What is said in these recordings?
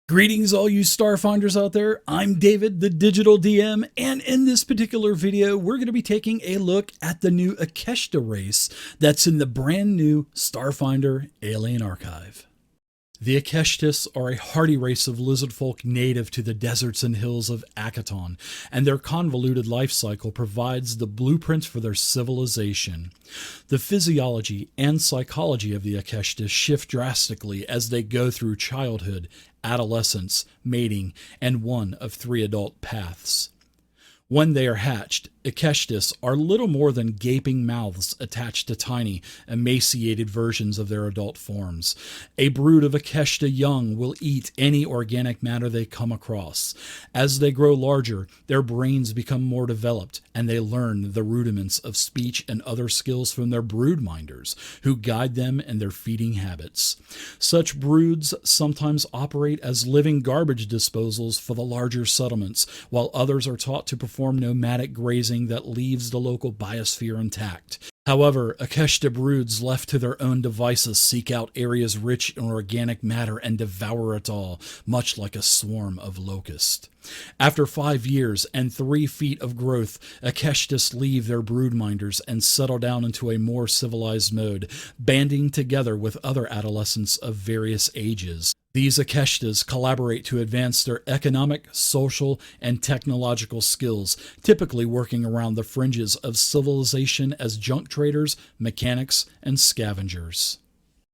Greetings all you Starfinders out there, I'm David, the Digital DM, and in this particular video we're going to be taking a look at the new Ikeshti race that's in the brand new Starfinder Alien Archive. The Ikeshtis are a hardy race of lizard folk native to the deserts and hills of Akaton, and their convoluted life cycle provides the blueprint for their civilization. The physiology and psychology of the Ikeshtis shift drastically as they go through childhood, adolescence, mating, and one of 3 adult paths. When they are hatched, Ikeshtis are little more than gaping mouths attached to tiny, emaciated versions of their adult forms. A brood of Ikeshti young will eat any organic matter they come across. As they grow larger, their brains become more developed, and they learn the rudiments of speech and other skills from their broodminders, who guide them in their feeding habits. Such broods sometimes operate as living garbage disposals for the larger settlements, while others are taught to perform nomadic grazing that leaves the local biosphere intact. However, Ikeshti broods left to their own devices seek out areas rich in organic matter and devour it all, much like a swarm of locusts. After 5 years and 3 feet of growth, Ikeshtis leave their broodminders and settle down into a more civilized mode, banding together with other adolescents of various ages. These Ikeshtis collaborate to advance their economic, social, and technological skills, typically working around the fringes of civilization as junk traders, mechanics, and scavengers.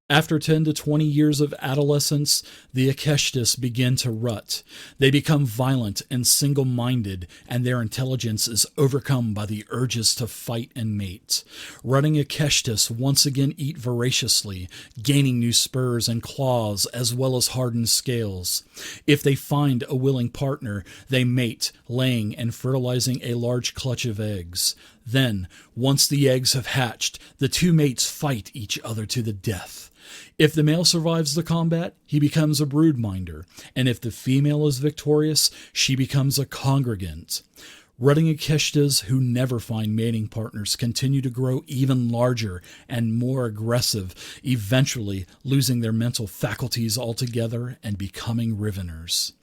After 10 to 20 years of adolescence, the Ikeshtis begin to rut. They become violent and single-minded, and their intelligence is overcome by the urges to fight and mate. Rutting Ikeshtis once again eat voraciously, gaining new spurs and claws as well as hardened scales. If they find a willing partner, they mate, laying and fertilizing a large clutch of eggs. Then, once the eggs have hatched, the two mates fight each other to the death. If the male survives the combat, he becomes a broodminder, and if the female is victorious, she becomes a congregant. Rutting Ikeshtis who never find mating partners continue to grow even larger and more aggressive, eventually losing their mental faculties altogether and becoming Riveners.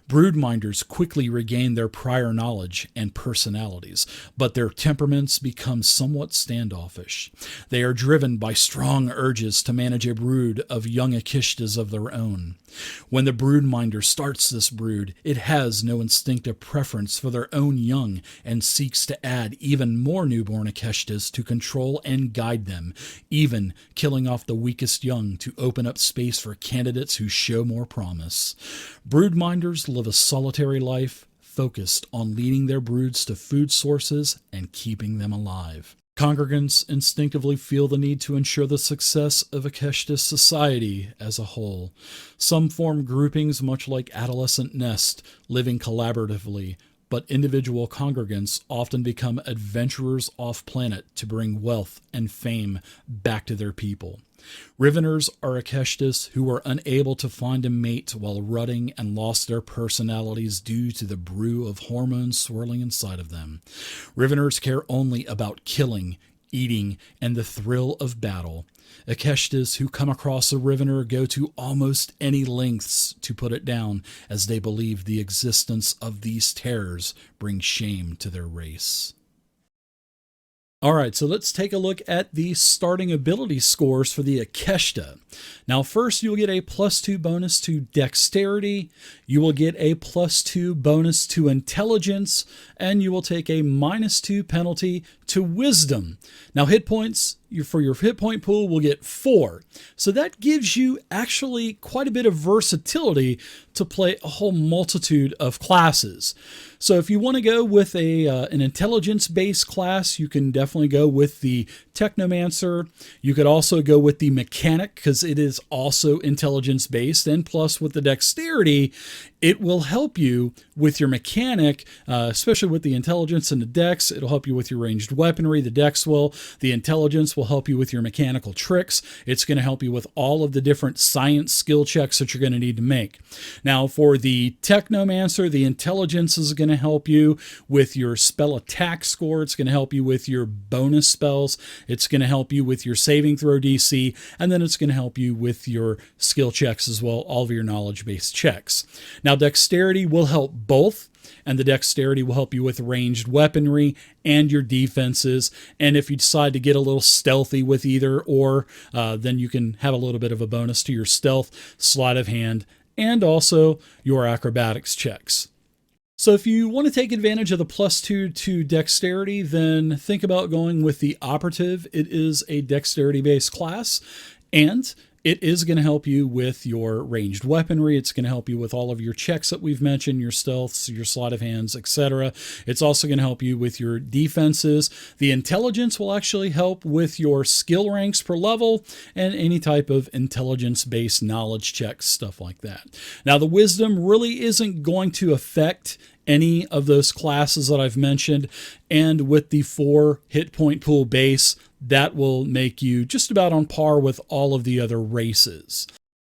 Broodminders quickly regain their prior knowledge and personalities, but their temperaments become somewhat standoffish. They are driven by strong urges to manage a brood of young Ikeshtis of their own. When the broodminder starts this brood, it has no instinctive preference for their own young and seeks to add even more newborn Ikeshtis to control and guide them, even killing off the weakest young to open up space for candidates who show more promise. Broodminders live a solitary life, focused on leading their broods to food sources and keeping them alive. Congregants instinctively feel the need to ensure the success of Ikeshti society as a whole. Some form groupings much like adolescent nests, living collaboratively, but individual congregants often become adventurers off-planet to bring wealth and fame back to their people. Riveners are Ikeshtis who were unable to find a mate while rutting and lost their personalities due to the brew of hormones swirling inside of them. Riveners care only about killing, eating, and the thrill of battle. Ikeshtis who come across a Rivener go to almost any lengths to put it down, as they believe the existence of these terrors brings shame to their race. Alright, so let's take a look at the starting ability scores for the Ikeshti. Now first you'll get a +2 bonus to Dexterity, you will get a +2 bonus to Intelligence, and you will take a -2 penalty to Wisdom. Now hit points, for your hit point pool will get 4. So that gives you actually quite a bit of versatility to play a whole multitude of classes. So if you want to go with an intelligence-based class, you can definitely go with the Technomancer. You could also go with the Mechanic, because it is also intelligence-based, and plus with the Dexterity, it will help you with your Mechanic, especially with the Intelligence and the Dex. It'll help you with your ranged weaponry. The Dex will. The Intelligence will help you with your mechanical tricks. It's going to help you with all of the different science skill checks that you're going to need to make. Now, for the Technomancer, the Intelligence is going to help you with your spell attack score. It's going to help you with your bonus spells, It's going to help you with your saving throw DC, and then it's going to help you with your skill checks as well, all of your knowledge-based checks. Now, dexterity will help both, and the dexterity will help you with ranged weaponry and your defenses. And if you decide to get a little stealthy with either or, then you can have a little bit of a bonus to your stealth, sleight of hand, and also your acrobatics checks. So if you want to take advantage of the +2 to dexterity, then think about going with the operative. It is a dexterity-based class, and it is going to help you with your ranged weaponry. It's going to help you with all of your checks that we've mentioned, your stealths, your sleight of hands, etc. It's also going to help you with your defenses. The intelligence will actually help with your skill ranks per level and any type of intelligence-based knowledge checks, stuff like that. Now, the wisdom really isn't going to affect any of those classes that I've mentioned, and with the 4 hit point pool base, that will make you just about on par with all of the other races.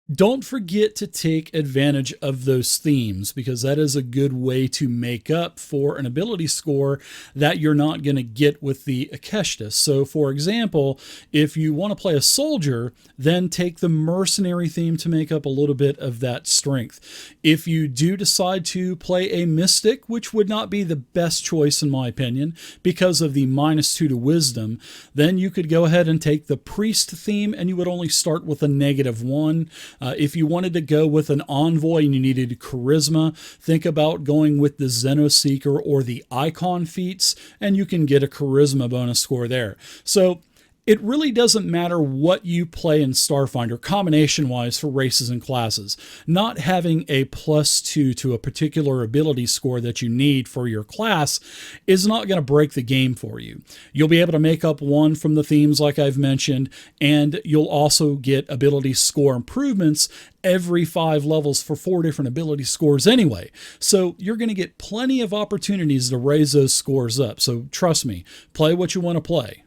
Don't forget to take advantage of those themes, because that is a good way to make up for an ability score that you're not going to get with the Ikeshti. So for example, if you want to play a soldier, then take the mercenary theme to make up a little bit of that strength. If you do decide to play a mystic, which would not be the best choice in my opinion because of the -2 to wisdom, then you could go ahead and take the priest theme, and you would only start with a -1. If you wanted to go with an envoy and you needed charisma, think about going with the Xenoseeker or the icon feats, and you can get a charisma bonus score there. So it really doesn't matter what you play in Starfinder combination-wise for races and classes. Not having a +2 to a particular ability score that you need for your class is not going to break the game for you. You'll be able to make up one from the themes like I've mentioned, and you'll also get ability score improvements every 5 levels for 4 different ability scores anyway. So you're going to get plenty of opportunities to raise those scores up. So trust me, play what you want to play.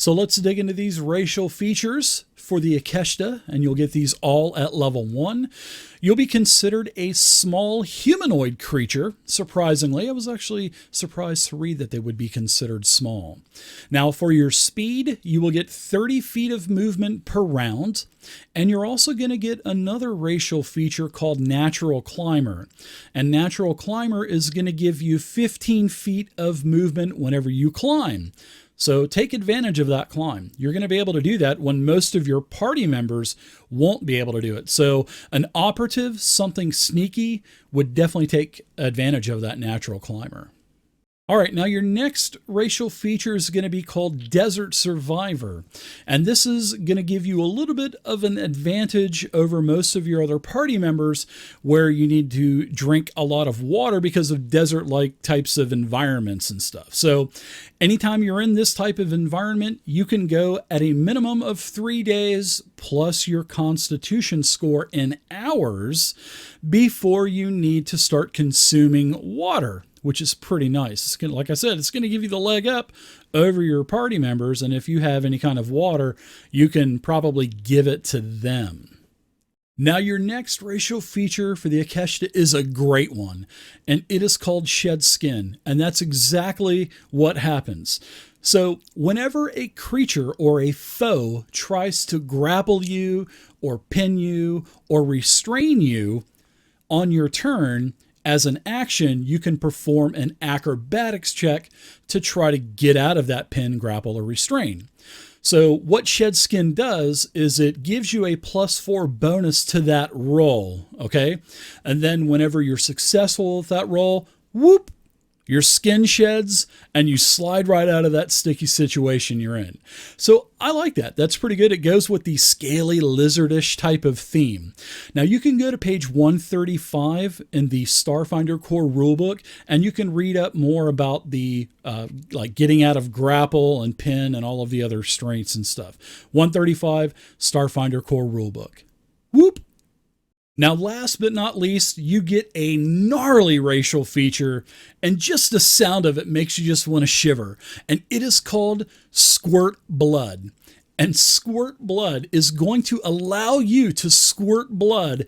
So let's dig into these racial features for the Ikeshti, and you'll get these all at level 1. You'll be considered a small humanoid creature. Surprisingly, I was actually surprised to read that they would be considered small. Now for your speed, you will get 30 feet of movement per round, and you're also going to get another racial feature called Natural Climber. And Natural Climber is going to give you 15 feet of movement whenever you climb. So take advantage of that climb. You're going to be able to do that when most of your party members won't be able to do it. So an operative, something sneaky, would definitely take advantage of that natural climber. All right, now your next racial feature is going to be called Desert Survivor. And this is going to give you a little bit of an advantage over most of your other party members where you need to drink a lot of water because of desert-like types of environments and stuff. So anytime you're in this type of environment, you can go at a minimum of 3 days plus your constitution score in hours before you need to start consuming water, which is pretty nice. It's gonna, like I said, it's going to give you the leg up over your party members. And if you have any kind of water, you can probably give it to them. Now, your next racial feature for the Ikeshti is a great one, and it is called Shed Skin. And that's exactly what happens. So whenever a creature or a foe tries to grapple you or pin you or restrain you on your turn, as an action, you can perform an acrobatics check to try to get out of that pin, grapple, or restrain. So what Shed Skin does is it gives you a +4 bonus to that roll, okay? And then whenever you're successful with that roll, whoop, your skin sheds and you slide right out of that sticky situation you're in. So I like that. That's pretty good. It goes with the scaly lizardish type of theme. Now you can go to page 135 in the Starfinder core rulebook, and you can read up more about the like getting out of grapple and pin and all of the other strengths and stuff. 135 Starfinder core rulebook. Whoop. Now, last but not least, you get a gnarly racial feature, and just the sound of it makes you just want to shiver. And it is called Squirt Blood. And Squirt Blood is going to allow you to squirt blood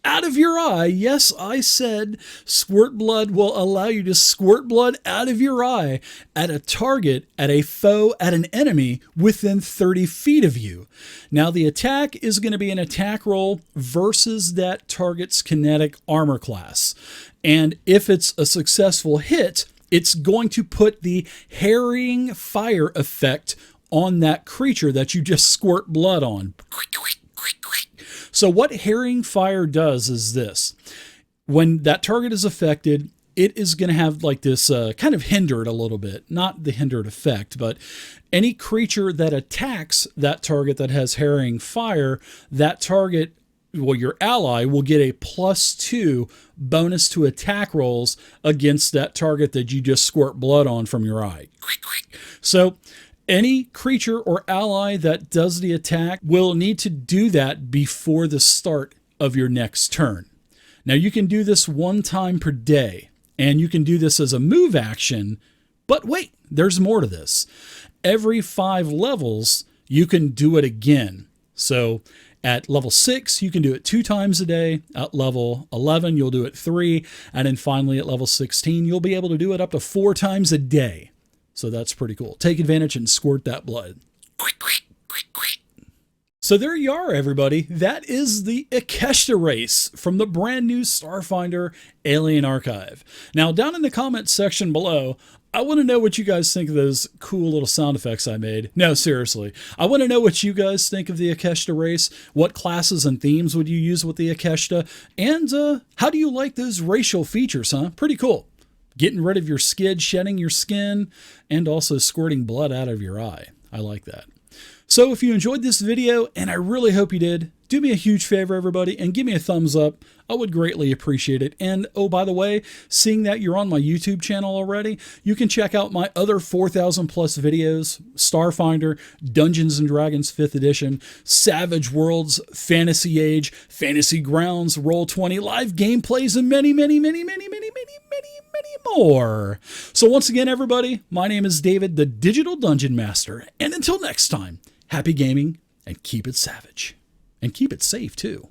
out of your eye. Yes, I said squirt blood will allow you to squirt blood out of your eye at a target, at a foe, at an enemy within 30 feet of you. Now, the attack is going to be an attack roll versus that target's kinetic armor class. And if it's a successful hit, it's going to put the harrying fire effect on that creature that you just squirt blood on. So what harrying fire does is this. When that target is affected, it is going to have like this kind of hindered a little bit. Not the hindered effect, but any creature that attacks that target that has harrying fire, that target, well, your ally will get a +2 bonus to attack rolls against that target that you just squirt blood on from your eye. So any creature or ally that does the attack will need to do that before the start of your next turn. Now, you can do this one time per day, and you can do this as a move action, but wait, there's more to this. Every 5 levels, you can do it again. So at level 6, you can do it 2 times a day. At level 11, you'll do it 3. And then finally at level 16, you'll be able to do it up to 4 times a day. So that's pretty cool. Take advantage and squirt that blood. So there you are, everybody. That is the Ikeshti race from the brand new Starfinder Alien Archive. Now, down in the comments section below, I want to know what you guys think of those cool little sound effects I made. No, seriously. I want to know what you guys think of the Ikeshti race. What classes and themes would you use with the Ikeshti? And how do you like those racial features, huh? Pretty cool. Getting rid of your skid, shedding your skin, and also squirting blood out of your eye. I like that. So if you enjoyed this video, and I really hope you did, do me a huge favor, everybody, and give me a thumbs up. I would greatly appreciate it. And oh, by the way, seeing that you're on my YouTube channel already, you can check out my other 4,000 plus videos: Starfinder, Dungeons & Dragons 5th edition, Savage Worlds, Fantasy Age, Fantasy Grounds, Roll20, live gameplays, and many more. So once again, everybody, my name is David, the Digital Dungeon Master. And until next time, happy gaming and keep it savage. And keep it safe, too.